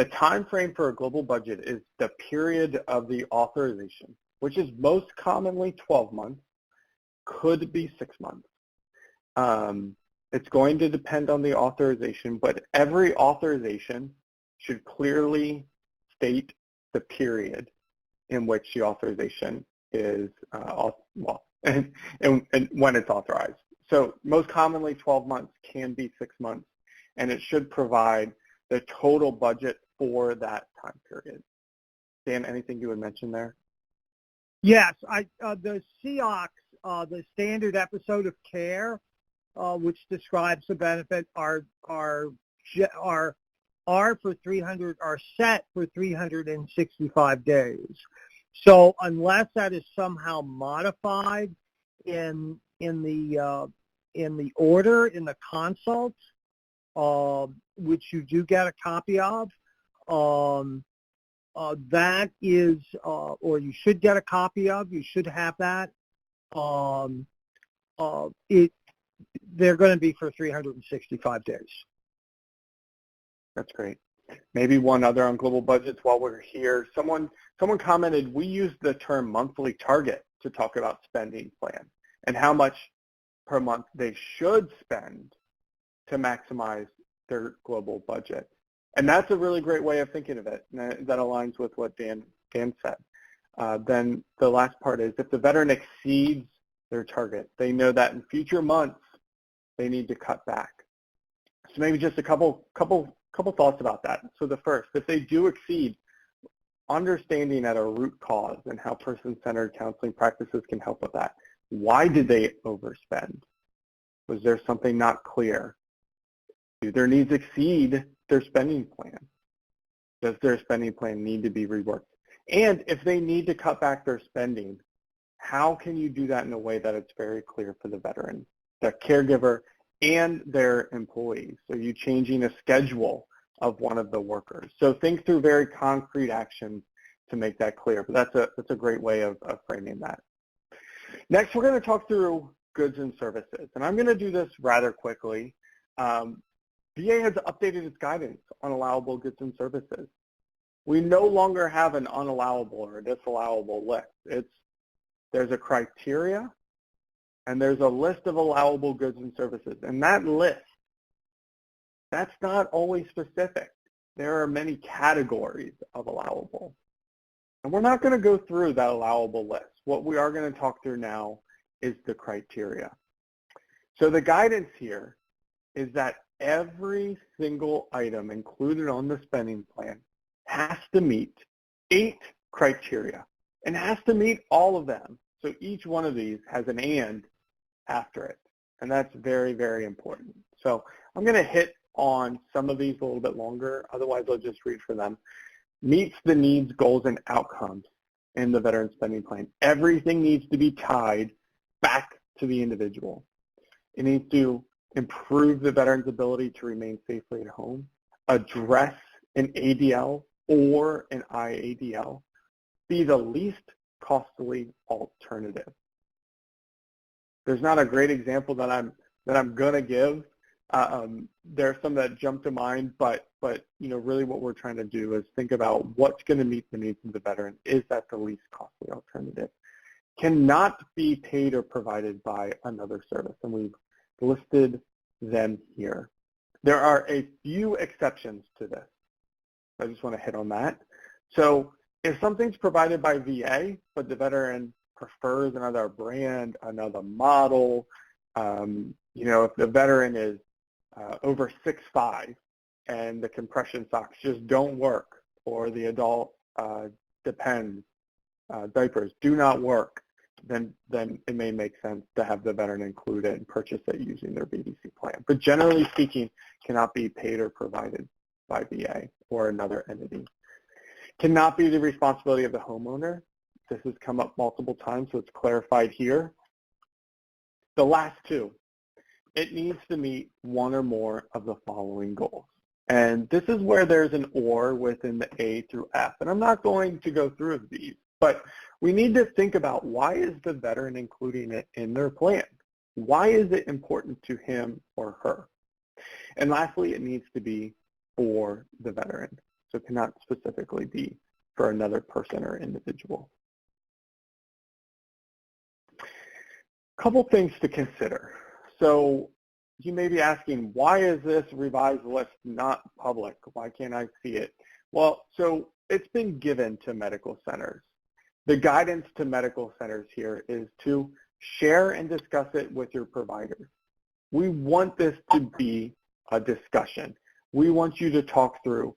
The time frame for a global budget is the period of the authorization, which is most commonly 12 months, could be 6 months. It's going to depend on the authorization, but every authorization should clearly state the period in which the authorization is, and when it's authorized. So most commonly 12 months, can be 6 months, and it should provide the total budget for that time period. Dan, anything you would mention there? Yes, the CEOCS, the standard episode of care, which describes the benefit, are set for 365 days. So unless that is somehow modified in the order, in the consult, which you do get a copy of, that is, or you should get a copy of, you should have that. They're going to be for 365 days. That's great. Maybe one other on global budgets while we're here. Someone commented, we use the term monthly target to talk about spending plan and how much per month they should spend to maximize their global budget. And that's a really great way of thinking of it. And that aligns with what Dan said. Then the last part is if the veteran exceeds their target, they know that in future months they need to cut back. So maybe just a couple thoughts about that. So the first, if they do exceed, understanding at a root cause and how person-centered counseling practices can help with that. Why did they overspend? Was there something not clear? Do their needs exceed their spending plan? Does their spending plan need to be reworked? And if they need to cut back their spending, how can you do that in a way that it's very clear for the veteran, the caregiver, and their employees? So you changing a schedule of one of the workers. So think through very concrete actions to make that clear. But that's a great way of framing that. Next, we're going to talk through goods and services. And I'm going to do this rather quickly. VA has updated its guidance on allowable goods and services. We no longer have an unallowable or a disallowable list. There's a criteria and there's a list of allowable goods and services. And that list, that's not always specific. There are many categories of allowable. And we're not going to go through that allowable list. What we are going to talk through now is the criteria. So the guidance here is that every single item included on the spending plan has to meet 8 criteria and has to meet all of them. So each one of these has an and after it. And that's very, very important. So I'm going to hit on some of these a little bit longer. Otherwise, I'll just read for them. Meets the needs, goals, and outcomes in the veteran spending plan. Everything needs to be tied back to the individual. It needs to improve the veteran's ability to remain safely at home, address an ADL or an IADL, be the least costly alternative. There's not a great example that I'm going to give. There are some that jump to mind, but really what we're trying to do is think about what's going to meet the needs of the veteran. Is that the least costly alternative? Cannot be paid or provided by another service, and we've listed them here. There are a few exceptions to this. I just want to hit on that. So if something's provided by VA, but the veteran prefers another brand, another model, if the veteran is over 6'5", and the compression socks just don't work, or the adult Depends diapers do not work, then it may make sense to have the veteran include it and purchase it using their VDC plan. But generally speaking, cannot be paid or provided by VA or another entity. Cannot be the responsibility of the homeowner. This has come up multiple times, so it's clarified here. The last two, it needs to meet one or more of the following goals. And this is where there's an or within the A through F. And I'm not going to go through these, but we need to think about, why is the veteran including it in their plan? Why is it important to him or her? And lastly, it needs to be for the veteran. So it cannot specifically be for another person or individual. Couple things to consider. So you may be asking, why is this revised list not public? Why can't I see it? Well, so it's been given to medical centers. The guidance to medical centers here is to share and discuss it with your providers. We want this to be a discussion. We want you to talk through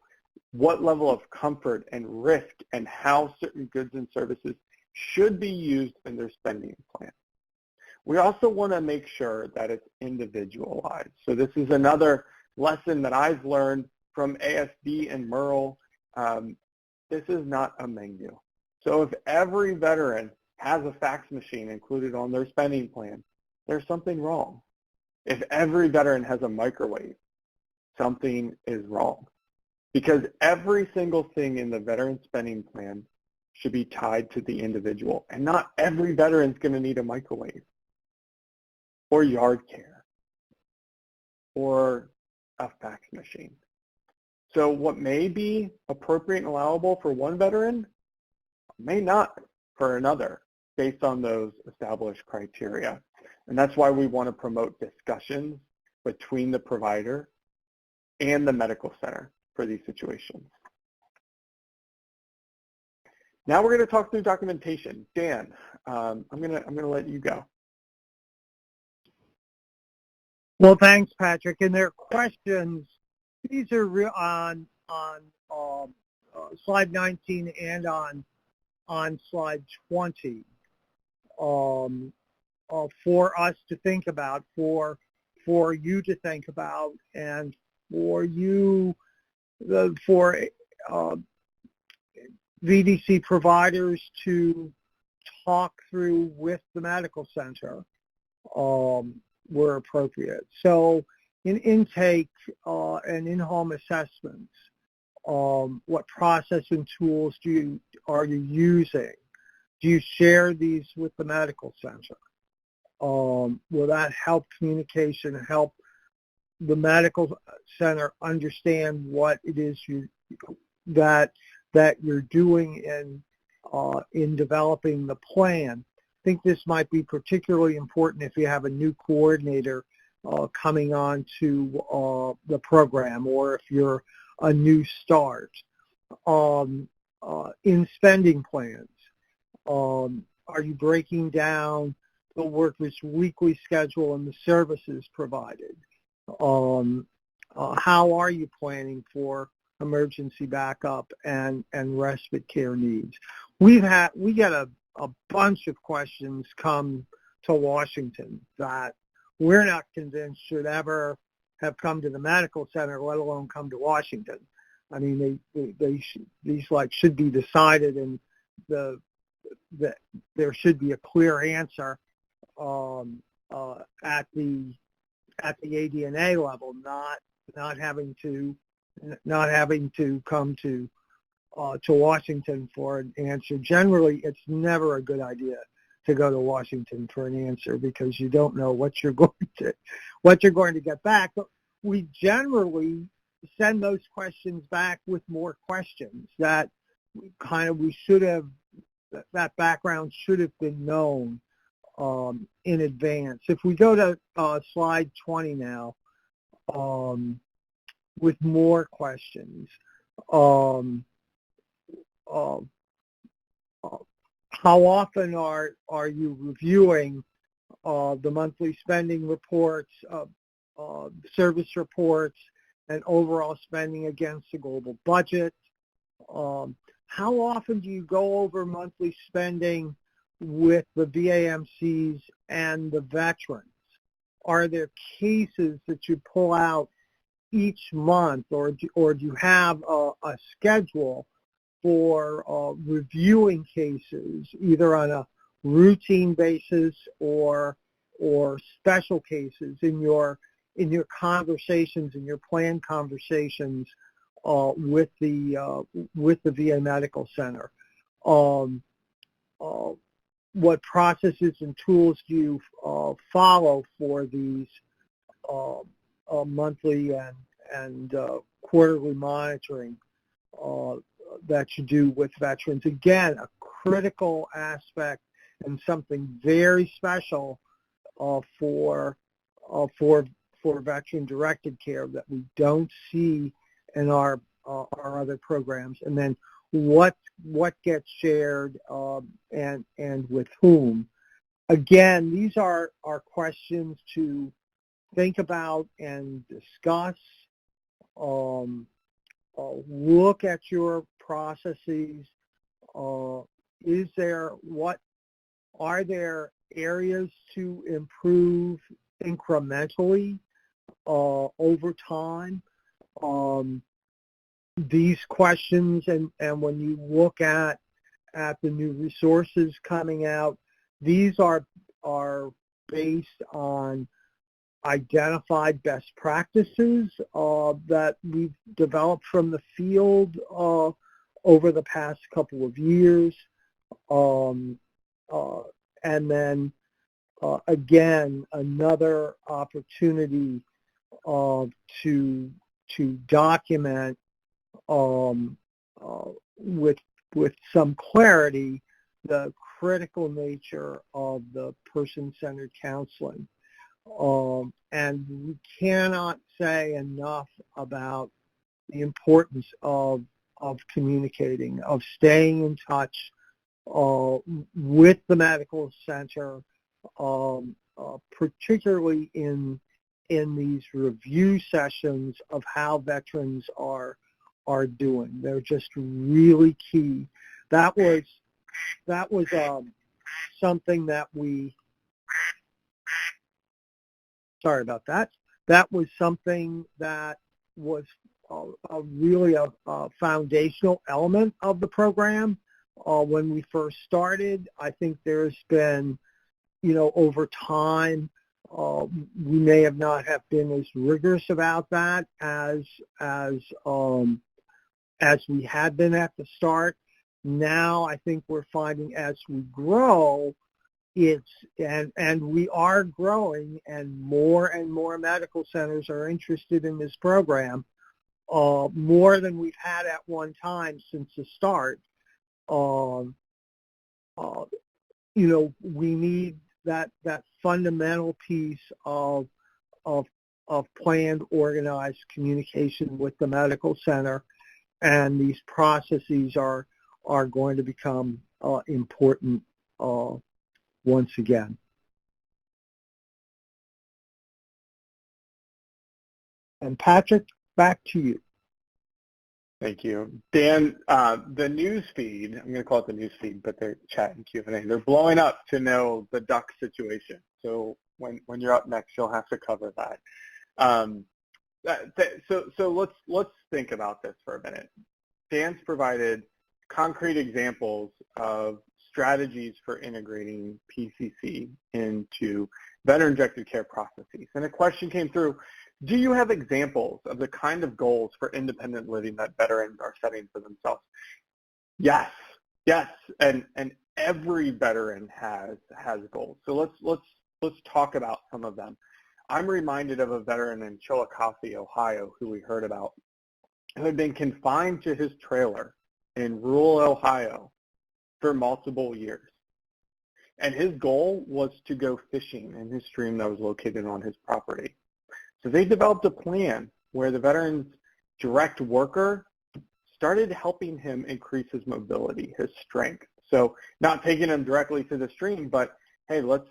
what level of comfort and risk and how certain goods and services should be used in their spending plan. We also want to make sure that it's individualized. So this is another lesson that I've learned from ASD and Merle. This is not a menu. So if every veteran has a fax machine included on their spending plan, there's something wrong. If every veteran has a microwave, something is wrong. Because every single thing in the veteran spending plan should be tied to the individual. And not every veteran's going to need a microwave or yard care or a fax machine. So what may be appropriate and allowable for one veteran may not for another based on those established criteria. And that's why we want to promote discussions between the provider and the medical center for these situations. Now we're going to talk through documentation. Dan, I'm going to let you go. Well, thanks, Patrick. And their questions, these are on slide 19 and on slide 20 for us to think about, for you to think about, and for you, for VDC providers to talk through with the medical center were appropriate. So in intake and in-home assessments, what processing tools are you using? Do you share these with the medical center? Will that help communication, help the medical center understand what it is that you're doing in developing the plan? I think this might be particularly important if you have a new coordinator coming on to the program, or if you're a new start. In spending plans, are you breaking down the worker's weekly schedule and the services provided? How are you planning for emergency backup and respite care needs? We get a bunch of questions come to Washington that we're not convinced should ever have come to the medical center, let alone come to Washington. I mean, these should be decided, and there should be a clear answer at the AD&A level, not having to come to Washington for an answer. Generally, it's never a good idea to go to Washington for an answer because you don't know what you're going to get back. But we generally send those questions back with more questions that that background should have been known in advance. If we go to slide 20 now, with more questions, how often are you reviewing the monthly spending reports, service reports, and overall spending against the global budget? How often do you go over monthly spending with the VAMCs and the veterans? Are there cases that you pull out each month, or do you have a schedule for reviewing cases, either on a routine basis or special cases in your conversations, in your planned conversations with the VA Medical Center? What processes and tools do you follow for these monthly and quarterly monitoring that you do with veterans. Again, a critical aspect and something very special for veteran-directed care that we don't see in our other programs. And then what gets shared and with whom. Again, these are questions to think about and discuss. Look at your processes. Are there areas to improve incrementally over time? These questions, and when you look at the new resources coming out, these are based on identified best practices that we've developed from the field over the past couple of years. And then, again, another opportunity to document with some clarity the critical nature of the person-centered counseling. And we cannot say enough about the importance of communicating, of staying in touch with the medical center, particularly in these review sessions of how veterans are doing. They're just really key. That was something that we. Sorry about that. That was something that was really a foundational element of the program when we first started. I think there's been, over time, we may have not have been as rigorous about that as we had been at the start. Now I think we're finding as we grow, and we are growing, and more medical centers are interested in this program, more than we've had at one time since the start. We need that fundamental piece of planned, organized communication with the medical center, and these processes are going to become important once again. And Patrick, back to you. Thank you. Dan, the news feed, I'm going to call it the news feed, but they're chat and Q&A. They're blowing up to know the duck situation. So when you're up next, you'll have to cover that. So let's think about this for a minute. Dan's provided concrete examples of strategies for integrating PCC into veteran-directed care processes. And a question came through, do you have examples of the kind of goals for independent living that veterans are setting for themselves? Yes, and every veteran has goals. So let's talk about some of them. I'm reminded of a veteran in Chillicothe, Ohio, who we heard about, who had been confined to his trailer in rural Ohio for multiple years. And his goal was to go fishing in his stream that was located on his property. So they developed a plan where the veteran's direct worker started helping him increase his mobility, his strength. So not taking him directly to the stream, but hey, let's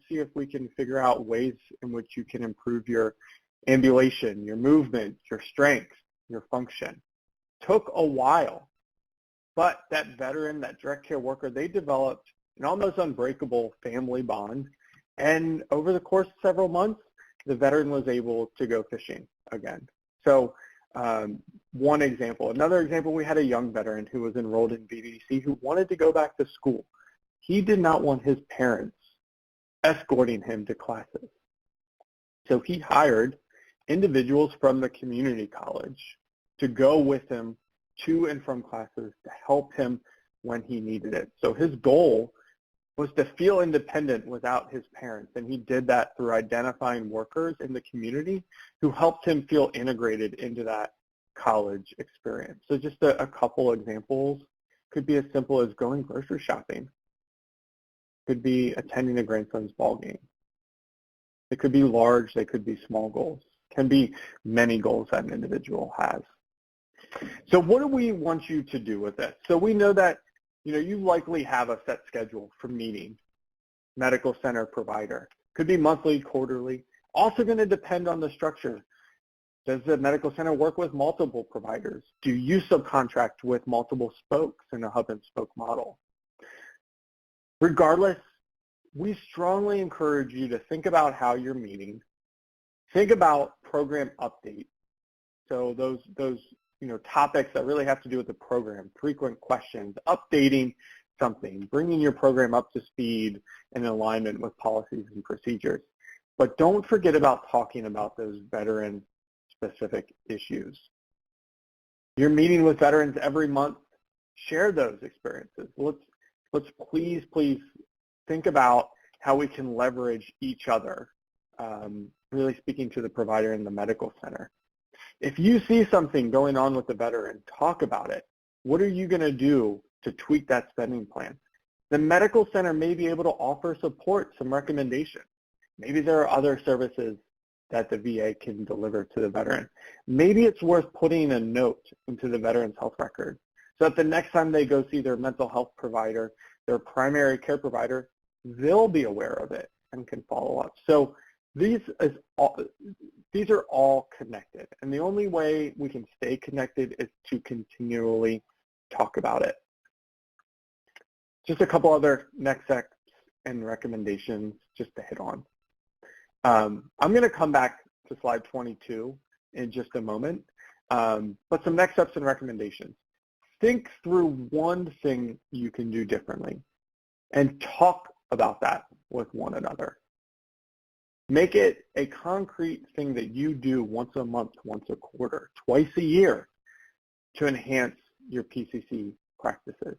see if we can figure out ways in which you can improve your ambulation, your movement, your strength, your function. Took a while, but that veteran, that direct care worker, they developed an almost unbreakable family bond. And over the course of several months, the veteran was able to go fishing again. So one example. Another example, we had a young veteran who was enrolled in VDC who wanted to go back to school. He did not want his parents escorting him to classes. So he hired individuals from the community college to go with him to and from classes to help him when he needed it. So his goal was to feel independent without his parents, and he did that through identifying workers in the community who helped him feel integrated into that college experience. So just a couple examples could be as simple as going grocery shopping. Could be attending a grandson's ball game. It could be large, they could be small goals. Can be many goals that an individual has. So what do we want you to do with this? So we know that, you likely have a set schedule for meeting, medical center provider. Could be monthly, quarterly. Also going to depend on the structure. Does the medical center work with multiple providers? Do you subcontract with multiple spokes in a hub and spoke model? Regardless, we strongly encourage you to think about how you're meeting. Think about program updates. So those topics that really have to do with the program, frequent questions, updating something, bringing your program up to speed in alignment with policies and procedures. But don't forget about talking about those veteran-specific issues. You're meeting with veterans every month. Share those experiences. Let's please think about how we can leverage each other, really speaking to the provider in the medical center. If you see something going on with the veteran, talk about it. What are you going to do to tweak that spending plan? The medical center may be able to offer support, some recommendations. Maybe there are other services that the VA can deliver to the veteran. Maybe it's worth putting a note into the veteran's health record so that the next time they go see their mental health provider, their primary care provider, they'll be aware of it and can follow up. So these are all connected, and the only way we can stay connected is to continually talk about it. Just a couple other next steps and recommendations just to hit on. I'm going to come back to slide 22 in just a moment, but some next steps and recommendations. Think through one thing you can do differently and talk about that with one another. Make it a concrete thing that you do once a month, once a quarter, twice a year to enhance your PCC practices.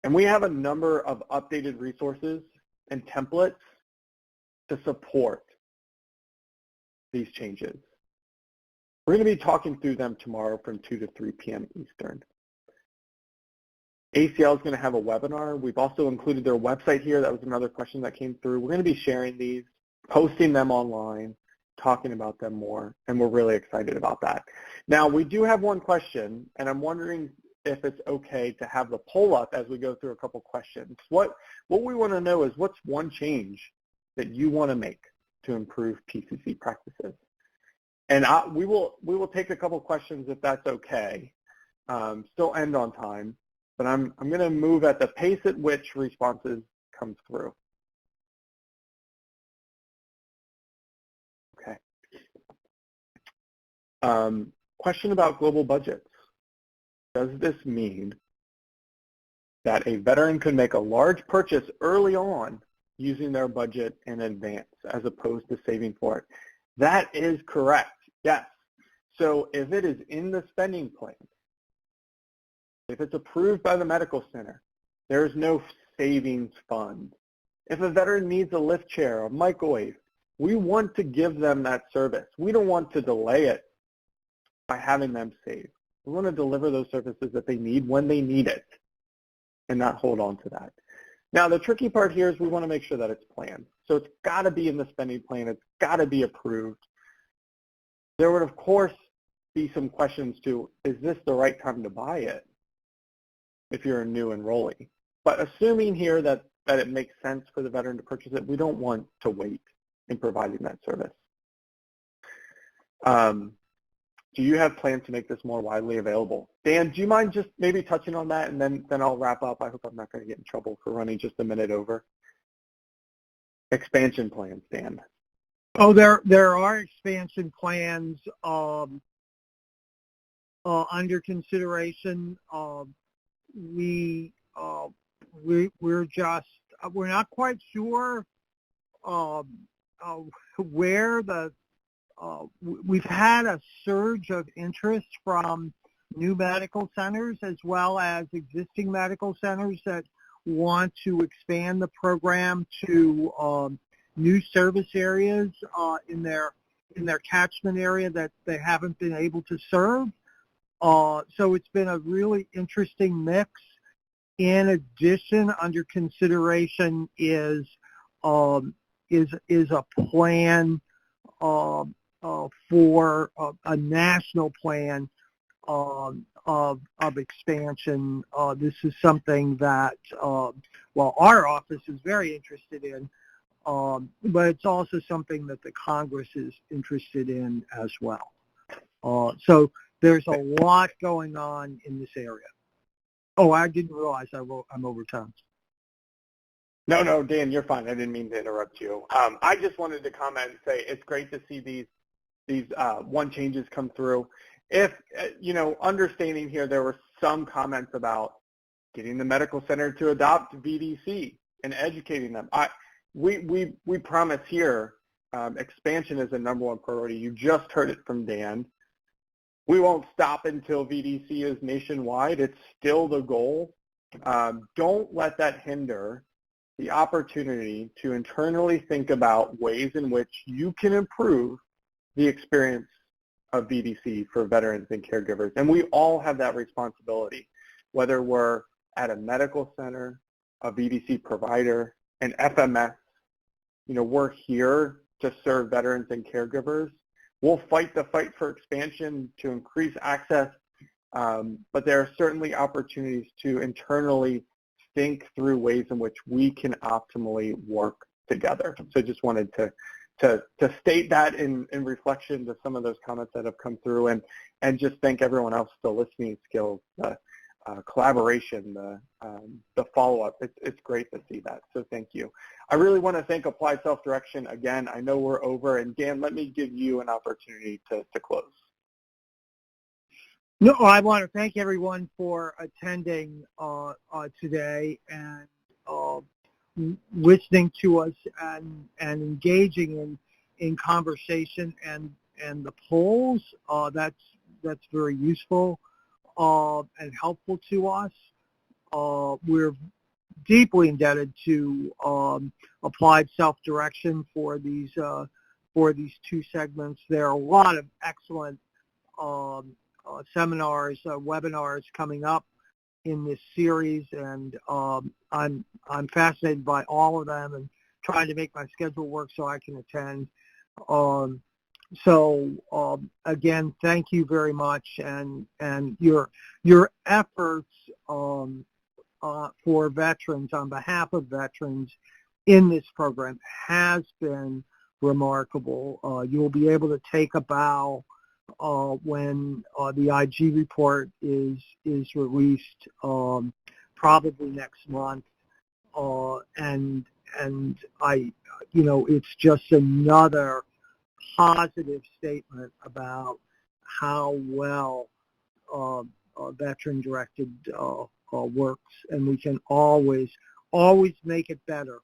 And we have a number of updated resources and templates to support these changes. We're going to be talking through them tomorrow from 2 to 3 p.m. Eastern. ACL is going to have a webinar. We've also included their website here. That was another question that came through. We're going to be sharing these, posting them online, talking about them more, and we're really excited about that. Now, we do have one question, and I'm wondering if it's okay to have the poll up as we go through a couple questions. What we want to know is what's one change that you want to make to improve PCC practices? And we will take a couple questions if that's okay. Still end on time, but I'm going to move at the pace at which responses come through. Okay. Question about global budgets. Does this mean that a veteran could make a large purchase early on using their budget in advance as opposed to saving for it? That is correct, yes. So if it is in the spending plan, if it's approved by the medical center, there's no savings fund. If a veteran needs a lift chair, a microwave, we want to give them that service. We don't want to delay it by having them save. We want to deliver those services that they need when they need it and not hold on to that. Now, the tricky part here is we want to make sure that it's planned. So it's got to be in the spending plan. It's got to be approved. There would, of course, be some questions to, is this the right time to buy it if you're a new enrollee? But assuming here that it makes sense for the veteran to purchase it, we don't want to wait in providing that service. Do you have plans to make this more widely available? Dan, do you mind just maybe touching on that, and then I'll wrap up. I hope I'm not going to get in trouble for running just a minute over. Expansion plans, Dan. Oh, there are expansion plans under consideration. We're not quite sure where we've had a surge of interest from new medical centers as well as existing medical centers that want to expand the program to new service areas in their catchment area that they haven't been able to serve. So it's been a really interesting mix. In addition, under consideration is a plan for a national plan of expansion. This is something that, our office is very interested in, but it's also something that the Congress is interested in as well. So there's a lot going on in this area. Oh, I didn't realize I'm over time. No, Dan, you're fine. I didn't mean to interrupt you. I just wanted to comment and say it's great to see these one changes come through. If, understanding here, there were some comments about getting the medical center to adopt VDC and educating them. We promise here, expansion is the #1 priority. You just heard it from Dan. We won't stop until VDC is nationwide. It's still the goal. Don't let that hinder the opportunity to internally think about ways in which you can improve the experience of VDC for veterans and caregivers. And we all have that responsibility, whether we're at a medical center, a VDC provider, an FMS. We're here to serve veterans and caregivers. We'll fight the fight for expansion to increase access, but there are certainly opportunities to internally think through ways in which we can optimally work together. So I just wanted to state that in reflection to some of those comments that have come through, and just thank everyone else for the listening skills, the collaboration, the follow-up. It's great to see that, so thank you. I really want to thank Applied Self-Direction again. I know we're over, and Dan, let me give you an opportunity to close. No, I want to thank everyone for attending today and listening to us and engaging in conversation and the polls. That's very useful and helpful to us. We're deeply indebted to Applied Self-Direction for these 2 segments. There are a lot of excellent seminars, webinars coming up in this series, and I'm fascinated by all of them and trying to make my schedule work so I can attend. Again, thank you very much, and your efforts for veterans, on behalf of veterans in this program, has been remarkable. You'll be able to take a bow when the IG report is released, probably next month, and it's just another positive statement about how well veteran-directed works, and we can always make it better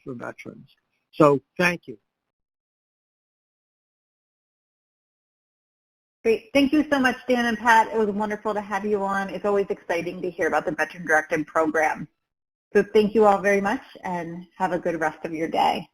for veterans. So thank you. Great. Thank you so much, Dan and Pat. It was wonderful to have you on. It's always exciting to hear about the veteran-directed program. So thank you all very much, and have a good rest of your day.